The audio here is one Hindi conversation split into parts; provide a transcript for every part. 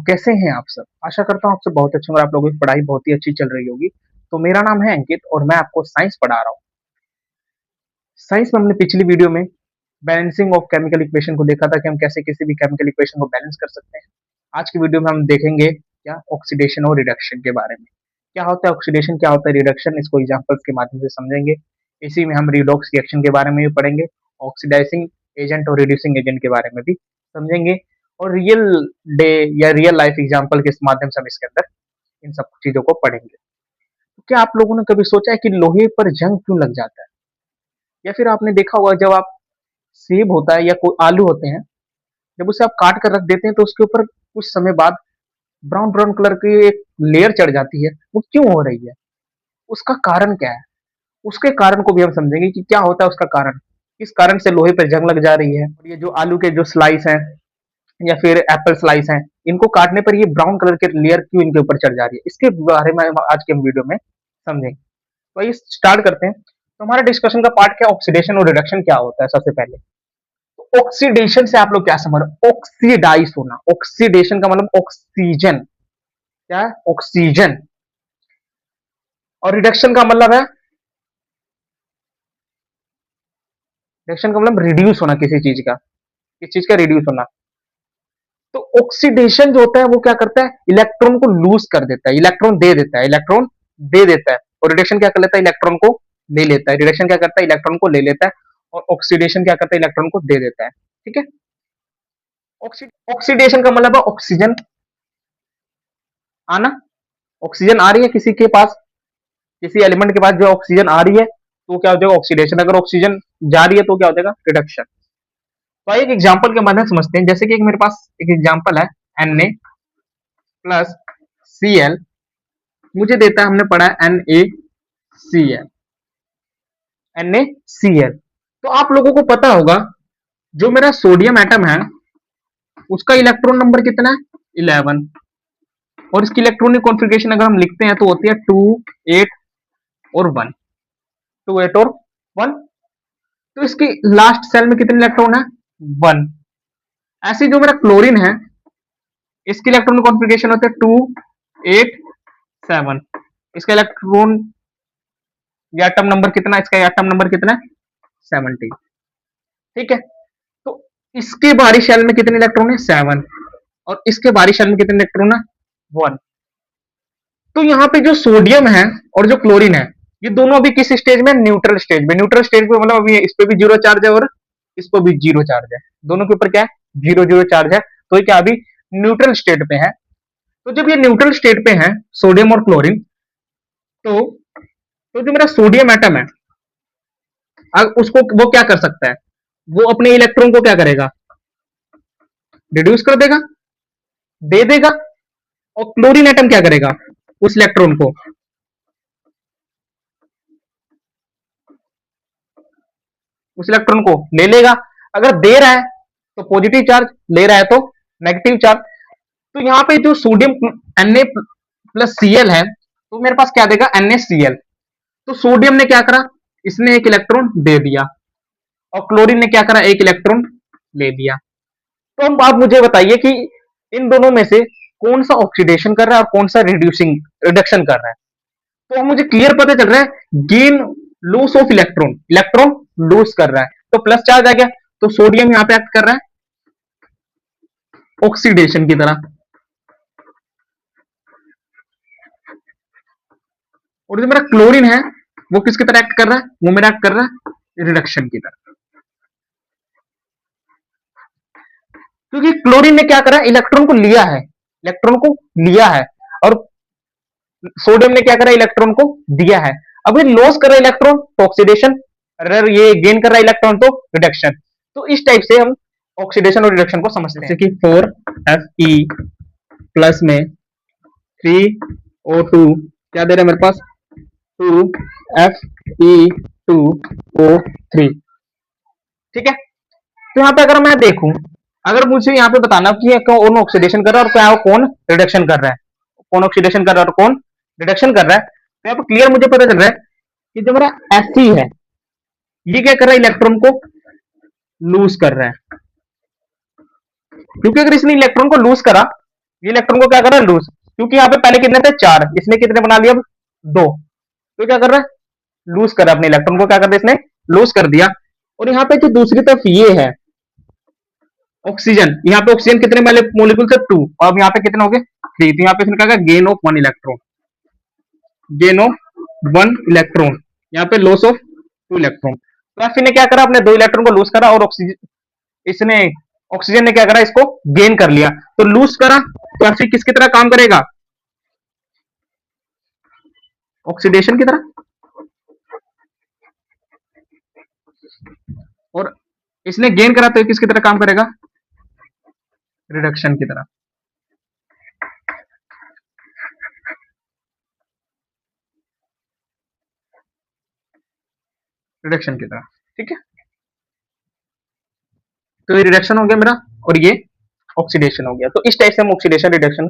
कैसे हैं आप सब? आशा करता हूँ आप सब बहुत अच्छे होंगे और आप लोगों की पढ़ाई बहुत ही अच्छी चल रही होगी। तो मेरा नाम है अंकित और मैं आपको साइंस पढ़ा रहा हूँ। साइंस में हमने पिछली वीडियो में बैलेंसिंग ऑफ केमिकल इक्वेशन को देखा था कि हम कैसे किसी भी केमिकल इक्वेशन को बैलेंस कर सकते हैं। आज की वीडियो में हम देखेंगे क्या ऑक्सीडेशन और रिडक्शन के बारे में। क्या होता है ऑक्सीडेशन, क्या होता है रिडक्शन, इसको एग्जांपल्स के माध्यम से समझेंगे। इसी में हम रिडॉक्स रिएक्शन के बारे में भी पढ़ेंगे, ऑक्सीडाइजिंग एजेंट और रिड्यूसिंग एजेंट के बारे में भी समझेंगे और रियल डे या रियल लाइफ एग्जांपल के माध्यम से हम इसके अंदर इन सब चीजों को पढ़ेंगे। तो क्या आप लोगों ने कभी सोचा है कि लोहे पर जंग क्यों लग जाता है? या फिर आपने देखा होगा जब आप सेब होता है या कोई आलू होते हैं, जब उसे आप काट कर रख देते हैं तो उसके ऊपर कुछ समय बाद ब्राउन ब्राउन कलर की एक लेयर चढ़ जाती है। वो क्यों हो रही है? उसका कारण क्या है? उसके कारण को भी हम समझेंगे कि क्या होता है उसका कारण, किस कारण से लोहे पर जंग लग जा रही है। और ये जो आलू के जो स्लाइस हैं या फिर एप्पल स्लाइस हैं, इनको काटने पर ये ब्राउन कलर के लेयर क्यों इनके ऊपर चढ़ जा रही है, इसके बारे में हम आज के हम वीडियो में समझेंगे। तो आइए स्टार्ट करते हैं। तो हमारा डिस्कशन का पार्ट क्या, ऑक्सीडेशन और रिडक्शन क्या होता है। सबसे पहले तो ऑक्सीडेशन से आप लोग क्या समझ रहे हो? ऑक्सीडाइज होना। ऑक्सीडेशन का मतलब ऑक्सीजन, क्या है? ऑक्सीजन। और रिडक्शन का मतलब है, रिडक्शन का मतलब रिड्यूस होना किसी चीज का, किस चीज का रिड्यूस होना। तो ऑक्सीडेशन जो होता है वो क्या करता है, इलेक्ट्रॉन को लूज कर देता है, इलेक्ट्रॉन दे देता है, इलेक्ट्रॉन दे देता है। और रिडक्शन क्या कर लेता है, इलेक्ट्रॉन को ले लेता है। रिडक्शन क्या करता है, इलेक्ट्रॉन को ले लेता है। और ऑक्सीडेशन क्या करता है, इलेक्ट्रॉन को दे देता है। ठीक है। ऑक्सीडेशन का मतलब है ऑक्सीजन आना। ऑक्सीजन आ रही है किसी के पास, किसी एलिमेंट के पास जो ऑक्सीजन आ रही है तो क्या हो जाएगा, ऑक्सीडेशन। अगर ऑक्सीजन जा रही है तो क्या हो जाएगा, रिडक्शन। तो एक एग्जांपल के माध्यम से समझते हैं। जैसे कि एक मेरे पास एक एग्जांपल है, Na प्लस Cl मुझे देता है, हमने पढ़ा है NaCl, NaCl। तो आप लोगों को पता होगा जो मेरा सोडियम एटम है उसका इलेक्ट्रॉन नंबर कितना है, 11। और इसकी इलेक्ट्रॉनिक कॉन्फ़िगरेशन अगर हम लिखते हैं तो होती है 2 8 और 1, 2 8 और 1। तो इसकी लास्ट सेल में कितने इलेक्ट्रॉन है, 1। ऐसे जो मेरा क्लोरीन है इसकी इलेक्ट्रॉनिक कॉन्फ़िगरेशन होती है 2 8 7। इसका इलेक्ट्रॉन या एटम नंबर कितना, इसका एटम नंबर कितना है, 17। ठीक है। तो इसके बाहरी शेल में कितने इलेक्ट्रॉन है, 7। और इसके बाहरी शेल में कितने इलेक्ट्रॉन है, 1। तो यहाँ पे जो सोडियम है और जो क्लोरीन है ये दोनों अभी किस स्टेज में, न्यूट्रल स्टेज में। न्यूट्रल स्टेज में मतलब अभी इस पे भी जीरो चार्ज है और इस पे भी जीरो चार्ज है, दोनों के ऊपर क्या है, जीरो जीरो चार्ज है। तो ये क्या अभी न्यूट्रल स्टेट पे है। तो जब ये न्यूट्रल स्टेट पे है सोडियम और क्लोरीन, तो जो मेरा सोडियम एटम है उसको वो क्या कर सकता है, वो अपने इलेक्ट्रॉन को क्या करेगा, रिड्यूस कर देगा, दे देगा। और क्लोरीन एटम क्या करेगा, उस इलेक्ट्रॉन को ले लेगा। अगर दे रहा है तो पॉजिटिव चार्ज, ले रहा है तो नेगेटिव चार्ज। तो यहाँ पे जो सोडियम Na प्लस Cl है तो मेरे पास क्या देगा, NaCl। तो सोडियम ने क्या करा, इसने एक इलेक्ट्रॉन दे दिया और क्लोरीन ने क्या करा, एक इलेक्ट्रॉन ले दिया। तो अब आप मुझे बताइए कि इन दोनों में से कौन सा ऑक्सीडेशन कर रहा है और कौन सा रिडक्शन कर रहा है। तो मुझे क्लियर पता चल रहा है, gain loss of electron, electron lose कर रहा है तो प्लस चार्ज आ गया। तो सोडियम यहां पे एक्ट कर रहा है ऑक्सीडेशन की तरह, और जो मेरा क्लोरीन है वो किसकी तरह एक्ट कर रहा है, वो मेरा एक्ट कर रहा है रिडक्शन की तरह। क्योंकि क्लोरीन ने क्या करा, इलेक्ट्रॉन को लिया है, इलेक्ट्रॉन को लिया है। और सोडियम ने क्या करा, इलेक्ट्रॉन को दिया है। अब ये लॉस कर रहा है इलेक्ट्रॉन तो ऑक्सीडेशन, अगर ये गेन कर रहा है इलेक्ट्रॉन तो रिडक्शन। तो इस टाइप से हम ऑक्सीडेशन और रिडक्शन को समझते हैं। जैसे कि 4Fe प्लस में 3O2 क्या दे रहे हैं मेरे पास, 2Fe2O3। ठीक है। तो यहाँ पे अगर मैं देखूं, अगर मुझे यहाँ पे बताना कि कौन ऑक्सीडेशन कर रहा है और क्या कौन रिडक्शन कर रहा है, कौन ऑक्सीडेशन कर रहा है और कौन रिडक्शन कर रहा है, तो यहाँ पे क्लियर मुझे पता चल रहा है कि जो मेरा Fe है ये क्या कर रहा है, इलेक्ट्रॉन को लूज कर रहा है। क्योंकि अगर इसने इलेक्ट्रॉन को लूज करा ये इलेक्ट्रॉन को क्या कर रहा है, लूज, क्योंकि यहाँ पे पहले कितने थे, 4, इसने कितने बना लिया, अब 2, तो क्या कर रहा है, लूज कर रहा है अपने इलेक्ट्रॉन को, क्या कर दिया इसने, लूज कर दिया। और यहाँ पे जो दूसरी तरफ ये है ऑक्सीजन, यहाँ पे ऑक्सीजन कितने मोलिकुल से, 2, और अब यहाँ पे कितने हो गए, 3, तो यहाँ पे इसने कहा gain of 1 electron, gain of 1 electron, यहाँ पे लॉस ऑफ 2 इलेक्ट्रॉन। तो फिर ने क्या करा, अपने 2 इलेक्ट्रॉन को लूज करा, और ऑक्सीजन इसने ऑक्सीजन ने क्या करा, इसको गेन कर लिया, तो लूज करा, तो फिर किसकी तरह काम करेगा, ऑक्सीडेशन की तरह, और इसने गेन करा तो किसकी तरह काम करेगा, रिडक्शन की तरह। रिडक्शन की तरह, ठीक है। तो ये रिडक्शन हो गया मेरा, और ये ऑक्सीडेशन हो गया। तो इस टाइप से हम ऑक्सीडेशन रिडक्शन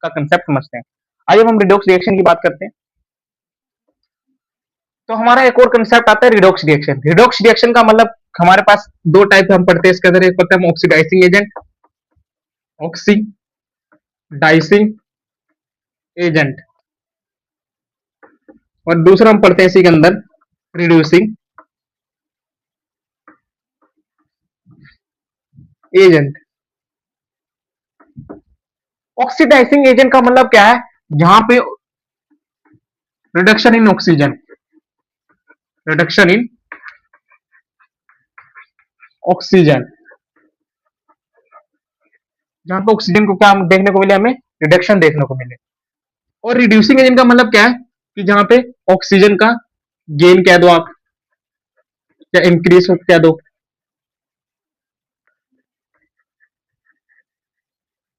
का कंसेप्ट समझते हैं। आइए हम रिडॉक्स रिएक्शन की बात करते हैं। तो हमारा एक और कंसेप्ट आता है रिडॉक्स रिएक्शन। रिडॉक्स रिएक्शन का मतलब हमारे पास दो टाइप हम पढ़ते हैं इसके अंदर, एक पढ़ते हैं ऑक्सीडाइजिंग एजेंट, ऑक्सीडाइजिंग एजेंट, और दूसरा हम पढ़ते हैं इसी के अंदर रिड्यूसिंग एजेंट। ऑक्सीडाइजिंग एजेंट का मतलब क्या है, जहां पे reduction in oxygen, reduction in oxygen, जहां पे ऑक्सीजन को क्या देखने को मिले, हमें रिडक्शन देखने को मिले। और रिड्यूसिंग एजेंट का मतलब क्या है, कि जहां पे ऑक्सीजन का गेन कह दो आप, या इंक्रीज कह दो,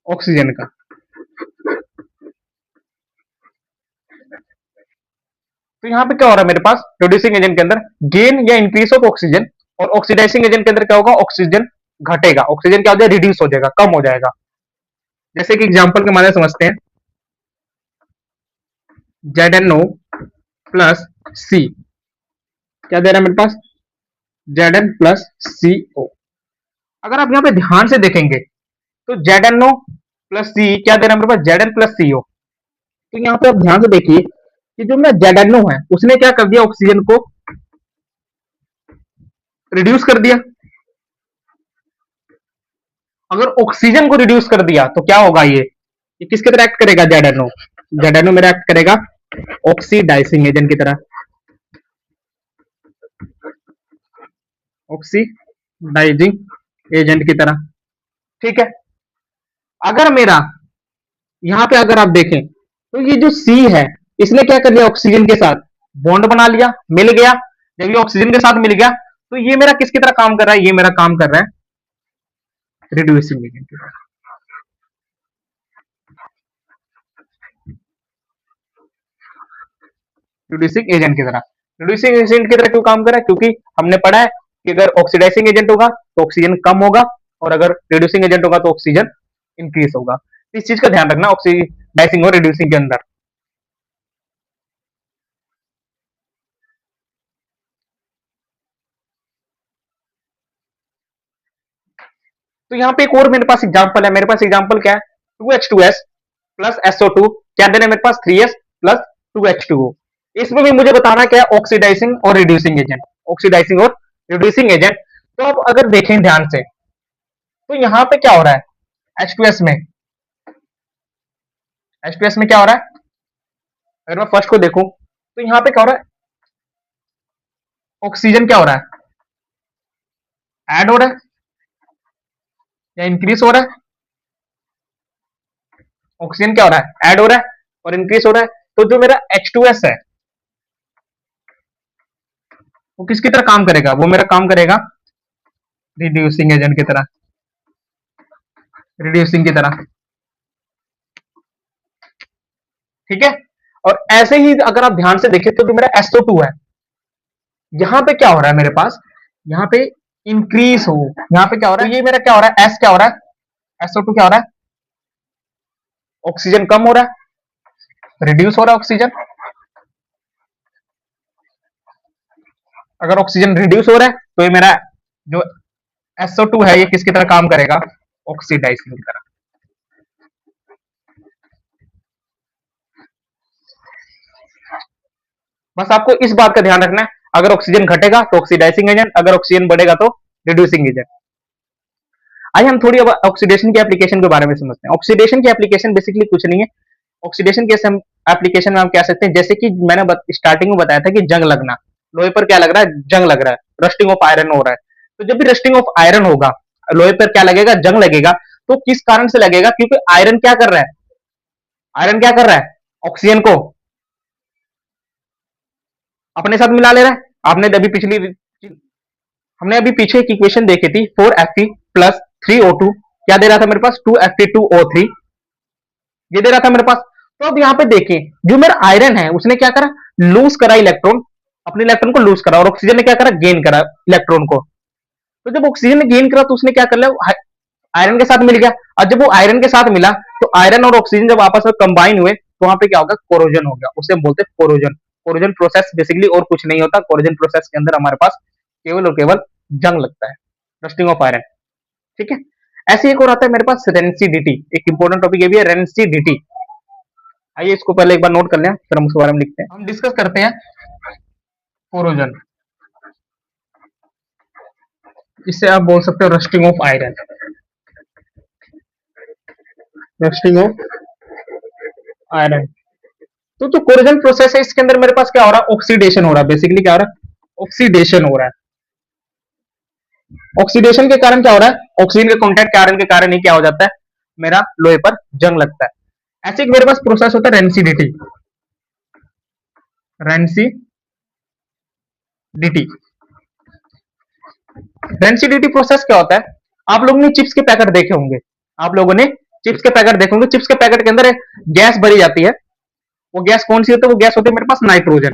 ऑक्सीजन का। तो यहाँ पे क्या हो रहा है मेरे पास, रिड्यूसिंग एजेंट के अंदर गेन या इंक्रीज ऑफ ऑक्सीजन, और ऑक्सीडाइजिंग एजेंट के अंदर क्या होगा, ऑक्सीजन घटेगा, ऑक्सीजन क्या हो जाएगा, रिड्यूस हो जाएगा, कम हो जाएगा। जैसे कि एग्जांपल के माध्यम समझते हैं, ZnO प्लस सी, क्या दे रहा है मेरे पास, Zn प्लस CO। अगर आप यहाँ पे ध्यान से देखेंगे तो ZnO प्लस सी क्या दे रहा है मेरे पास, Zn प्लस CO। तो यहाँ पे आप ध्यान से देखिए कि जो मेरा ZnO है उसने क्या कर दिया, ऑक्सीजन को रिड्यूस कर दिया। अगर ऑक्सीजन को रिड्यूस कर दिया तो क्या होगा, ये किसकी तरह एक्ट करेगा, ZnO, ZnO मेरा एक्ट करेगा ऑक्सीडाइजिंग एजेंट की तरह, ऑक्सीडाइजिंग एजेंट की तरह, ठीक है। अगर मेरा यहां पे अगर आप देखें तो ये जो सी है इसने क्या कर लिया, ऑक्सीजन के साथ बॉन्ड बना लिया, मिल गया। जब ये ऑक्सीजन के साथ मिल गया तो ये मेरा किसकी तरह काम कर रहा है, ये मेरा काम कर रहा है रिड्यूसिंग एजेंट की तरह, रिड्यूसिंग एजेंट की तरह। रिड्यूसिंग एजेंट की तरह क्यों काम कर रहा है, क्योंकि हमने पढ़ा है कि अगर ऑक्सीडाइजिंग एजेंट होगा तो ऑक्सीजन कम होगा, और अगर रिड्यूसिंग एजेंट होगा तो ऑक्सीजन इंक्रीज होगा। तो इस चीज का ध्यान रखना ऑक्सीडाइजिंग और रिड्यूसिंग के अंदर। तो यहाँ पे एक और मेरे पास एग्जांपल है, मेरे पास एग्जांपल क्या है, 2H2S प्लस SO2, क्या देना है मेरे पास, 3S प्लस 2H2O। इसमें भी मुझे बताना क्या है, ऑक्सीडाइजिंग और रिड्यूसिंग एजेंट, ऑक्सीडाइजिंग और रिड्यूसिंग एजेंट। तो अब अगर देखें ध्यान से तो यहाँ पे क्या हो रहा है, H2S में, H2S में क्या हो रहा है, अगर मैं फर्स्ट को देखूं तो यहाँ पे क्या हो रहा है, ऑक्सीजन क्या हो रहा है, ऐड हो रहा है या इंक्रीज हो रहा है, ऑक्सीजन क्या हो रहा है, ऐड हो रहा है और इंक्रीज हो रहा है। तो जो मेरा H2S है वो किसकी तरह काम करेगा, वो मेरा काम करेगा रिड्यूसिंग एजेंट की तरह, रिड्यूसिंग की तरह, ठीक है। और ऐसे ही अगर आप ध्यान से देखें तो जो मेरा SO2 है, यहां पे क्या हो रहा है मेरे पास, यहाँ पे इंक्रीज हो, यहाँ पे क्या हो रहा है, तो ये मेरा क्या हो रहा है, S क्या हो रहा है, SO2 क्या हो रहा है, ऑक्सीजन कम हो रहा है, रिड्यूस हो रहा है ऑक्सीजन। अगर ऑक्सीजन रिड्यूस हो रहा है तो ये मेरा जो SO2 है ये किसकी तरह काम करेगा, ऑक्सीडाइजिंग की तरह। बस आपको इस बात का ध्यान रखना है, अगर ऑक्सीजन घटेगा तो ऑक्सीडाइजिंग एजेंट, अगर ऑक्सीजन बढ़ेगा तो रिड्यूसिंग एजेंट। आइए हम थोड़ी अब ऑक्सीडेशन के एप्लीकेशन के बारे में समझते हैं। ऑक्सीडेशन की एप्लीकेशन बेसिकली कुछ नहीं है। ऑक्सीडेशन के एप्लीकेशन में हम कह सकते हैं, जैसे कि मैंने स्टार्टिंग में बताया था कि जंग लगना, लोहे पर क्या लग रहा है, जंग लग रहा है, रस्टिंग ऑफ आयरन हो रहा है। तो जब भी रस्टिंग ऑफ आयरन होगा, लोहे पर क्या लगेगा, जंग लगेगा। तो किस कारण से लगेगा, क्योंकि आयरन क्या कर रहा है, आयरन क्या कर रहा है, ऑक्सीजन को अपने साथ मिला ले रहा है। आपने अभी पिछली हमने अभी पीछे एक इक्वेशन देखी थी, 4Fe प्लस 3O2 क्या दे रहा था मेरे पास, 2Fe2O3 ये दे रहा था मेरे पास। तो अब यहाँ पे देखें, जो मेरा आयरन है उसने क्या करा, लूज करा इलेक्ट्रॉन, अपने इलेक्ट्रॉन को लूज करा, और ऑक्सीजन ने क्या करा, गेन करा इलेक्ट्रॉन को। तो जब ऑक्सीजन ने गेन करा तो उसने क्या कर लिया, आयरन के साथ मिल गया। और जब वो आयरन के साथ मिला तो आयरन और ऑक्सीजन जब आपस में कंबाइन हुए तो वहां पे क्या होगा, कोरोजन हो गया, उसे हम बोलते हैं कोरोजन। कोरोजन प्रोसेस बेसिकली और कुछ नहीं होता, कोरोजन प्रोसेस के अंदर हमारे पास केवल और केवल जंग लगता है, रस्टिंग ऑफ आयरन। ठीक है, ऐसे एक और आता है मेरे पास रेंसिडिटी, एक इंपॉर्टेंट टॉपिक ये भी है रेंसिडिटी। आइए इसको पहले एक बार नोट कर लें, फिर हम उसके बारे में लिखते हैं। हम डिस्कस करते हैं कोरोजन, इससे आप बोल सकते हो rusting of iron, rusting of iron. तो जो कोरोजन प्रोसेस है इसके अंदर मेरे पास क्या हो रहा है, ऑक्सीडेशन हो रहा है। बेसिकली क्या हो रहा है, ऑक्सीडेशन हो रहा है। ऑक्सीडेशन के कारण क्या हो रहा है, ऑक्सीजन के कॉन्टैक्ट के आयरन के कारण ही क्या हो जाता है, मेरा लोहे पर जंग लगता है। ऐसे एक मेरे पास प्रोसेस होता है रेंसिडिटी, रेंसिडिटी। रेंसिडिटी प्रोसेस क्या होता है, आप लोगों ने चिप्स के पैकेट देखे होंगे, आप लोगों ने चिप्स के पैकेट देखे होंगे, चिप्स के पैकेट के अंदर गैस भरी जाती है। वो गैस कौन सी होती है, वो गैस होती है मेरे पास नाइट्रोजन।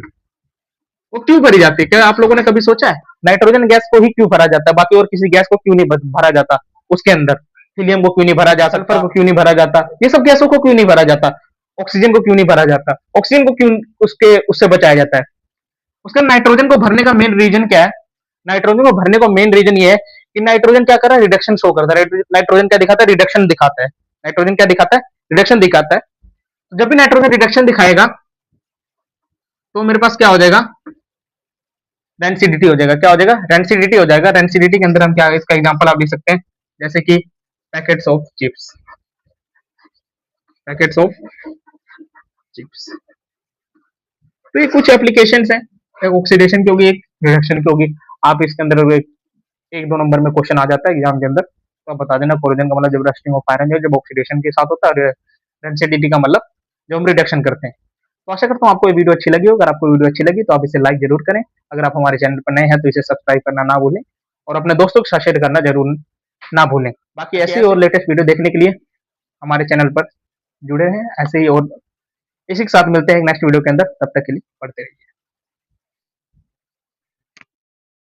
वो क्यों भरी जाती है, क्या आप लोगों ने कभी सोचा है, नाइट्रोजन गैस को ही क्यों भरा जाता है, बाकी और किसी गैस को क्यों नहीं भरा जाता उसके अंदर, हीलियम को क्यों नहीं भरा जाता, सल्फर को क्यों नहीं भरा जाता, ये सब गैसों को क्यों नहीं भरा जाता, ऑक्सीजन को क्यों नहीं भरा जाता, ऑक्सीजन को क्यों उसके उससे बचाया जाता है। उसका नाइट्रोजन को भरने का मेन रीजन क्या है, नाइट्रोजन को भरने का मेन रीजन ये है कि नाइट्रोजन क्या कर रहा है, रिडक्शन शो करता है। नाइट्रोजन क्या दिखाता है, रिडक्शन दिखाता है। नाइट्रोजन क्या दिखाता है, रिडक्शन दिखाता है। तो जब भी नाइट्रोजन रिडक्शन दिखाएगा तो मेरे पास क्या हो जाएगा, रेंसिडिटी हो जाएगा। क्या हो जाएगा, रेंसिडिटी हो जाएगा। रेंसिडिटी के अंदर हम क्या, इसका एग्जांपल आप लिख सकते हैं, जैसे कि packets of chips, packets of chips. तो ये कुछ एप्लीकेशंस हैं, एक ऑक्सीडेशन की होगी, एक रिडक्शन की होगी। आप इसके अंदर एक दो नंबर में क्वेश्चन आ जाता है एग्जाम के अंदर, तो आप बता देना कोरोजन का मतलब जब रस्टिंग ऑफ आयरन है, जब ऑक्सीडेशन के साथ होता है, और रेंसिडिटी का मतलब जब हम रिडक्शन करते हैं। तो आशा करता हूँ आपको ये वीडियो अच्छी लगी हो। अगर आपको वीडियो अच्छी लगी तो आप इसे लाइक जरूर करें। अगर आप हमारे चैनल पर नए हैं तो इसे सब्सक्राइब करना ना भूलें, और अपने दोस्तों के साथ शेयर करना जरूर ना भूलें। बाकी ऐसी और लेटेस्ट वीडियो देखने के लिए हमारे चैनल पर जुड़े हैं, ऐसे ही और इसी के साथ मिलते हैं नेक्स्ट वीडियो के अंदर। तब तक के लिए पढ़ते रहिए।